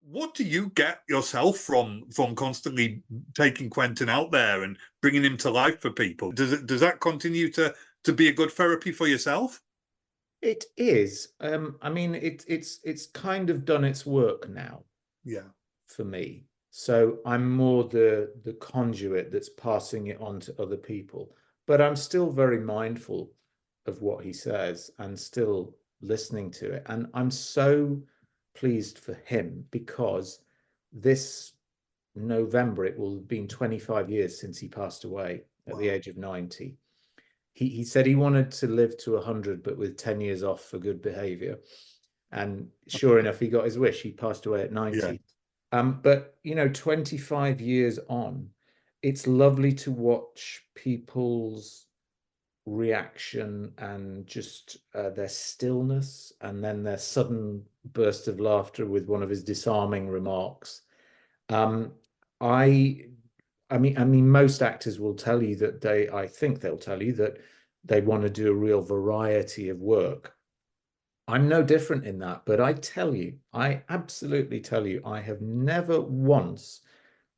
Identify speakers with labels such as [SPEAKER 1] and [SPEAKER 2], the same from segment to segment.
[SPEAKER 1] what do you get yourself from constantly taking Quentin out there and bringing him to life for people? Does that continue to be a good therapy for yourself?
[SPEAKER 2] It is. I mean, it's kind of done its work now
[SPEAKER 1] Yeah.
[SPEAKER 2] for me. So I'm more the conduit that's passing it on to other people. But I'm still very mindful of what he says and still listening to it. And I'm so pleased for him because this November it will have been 25 years since he passed away at the age of 90. He said he wanted to live to 100, but with 10 years off for good behavior. And sure enough, he got his wish. He passed away at 90.
[SPEAKER 1] Yeah.
[SPEAKER 2] But, 25 years on, it's lovely to watch people's reaction and just their stillness and then their sudden burst of laughter with one of his disarming remarks. I mean, most actors will tell you that I think they'll tell you that they want to do a real variety of work. I'm no different in that, but I absolutely tell you, I have never once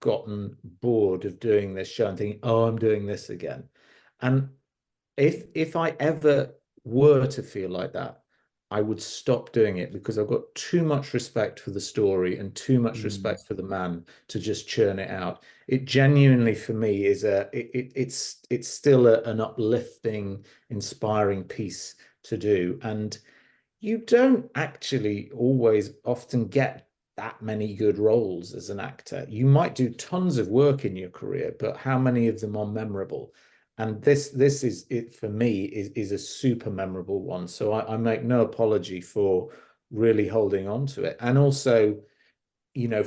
[SPEAKER 2] gotten bored of doing this show and thinking, oh, I'm doing this again. And if I ever were to feel like that, I would stop doing it because I've got too much respect for the story and too much respect for the man to just churn it out. It genuinely, for me, is it's still an uplifting, inspiring piece to do. And you don't actually always often get that many good roles as an actor. You might do tons of work in your career, but how many of them are memorable? And this is it for me is a super memorable one. So I make no apology for really holding on to it. And also,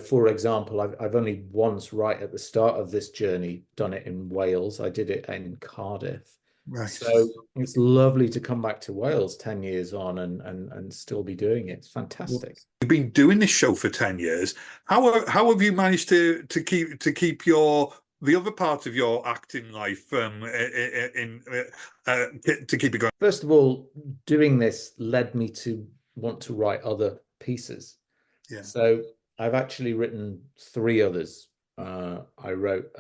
[SPEAKER 2] for example, I've only once right at the start of this journey done it in Wales. I did it in Cardiff.
[SPEAKER 1] Right.
[SPEAKER 2] So it's lovely to come back to Wales 10 years on and still be doing it. It's fantastic.
[SPEAKER 1] You've been doing this show for 10 years. How have you managed to keep the other part of your acting life to keep it going?
[SPEAKER 2] First of all, doing this led me to want to write other pieces.
[SPEAKER 1] Yeah.
[SPEAKER 2] So I've actually written 3 others. I wrote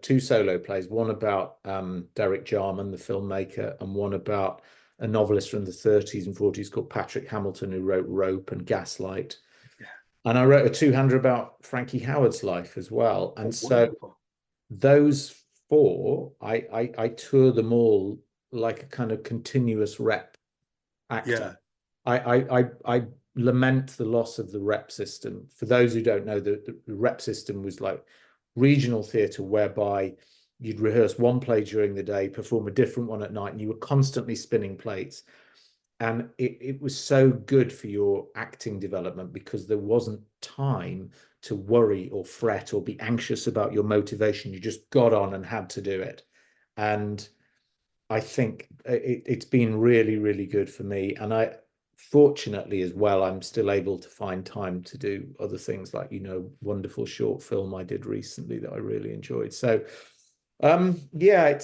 [SPEAKER 2] two solo plays, one about Derek Jarman, the filmmaker, and one about a novelist from the 30s and 40s called Patrick Hamilton, who wrote Rope and Gaslight.
[SPEAKER 1] Yeah.
[SPEAKER 2] And I wrote a 200 about Frankie Howard's life as well. And
[SPEAKER 1] wonderful.
[SPEAKER 2] Those 4, I tour them all like a kind of continuous rep actor. Yeah. I lament the loss of the rep system. For those who don't know, the rep system was like regional theatre whereby you'd rehearse one play during the day, perform a different one at night, and you were constantly spinning plates. And it was so good for your acting development because there wasn't time to worry or fret or be anxious about your motivation. You just got on and had to do it. And I think it's been really, really good for me. And fortunately as well, I'm still able to find time to do other things like, wonderful short film I did recently that I really enjoyed. So, yeah,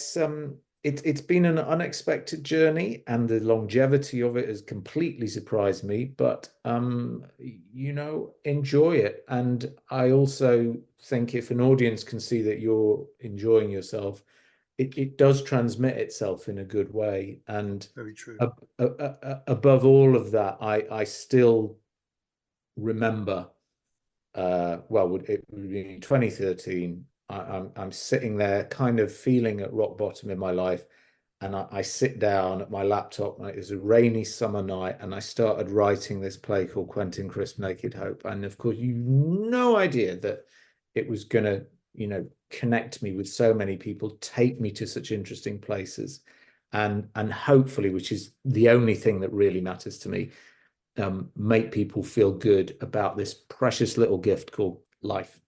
[SPEAKER 2] it's been an unexpected journey and the longevity of it has completely surprised me, but, enjoy it. And I also think if an audience can see that you're enjoying yourself, it does transmit itself in a good way. And
[SPEAKER 1] very true.
[SPEAKER 2] Above all of that, I still remember, it would be in 2013, I'm sitting there kind of feeling at rock bottom in my life. And I sit down at my laptop, and it was a rainy summer night, and I started writing this play called Quentin Crisp, Naked Hope. And of course, no idea that it was going to, connect me with so many people, take me to such interesting places, and hopefully, which is the only thing that really matters to me, make people feel good about this precious little gift called life.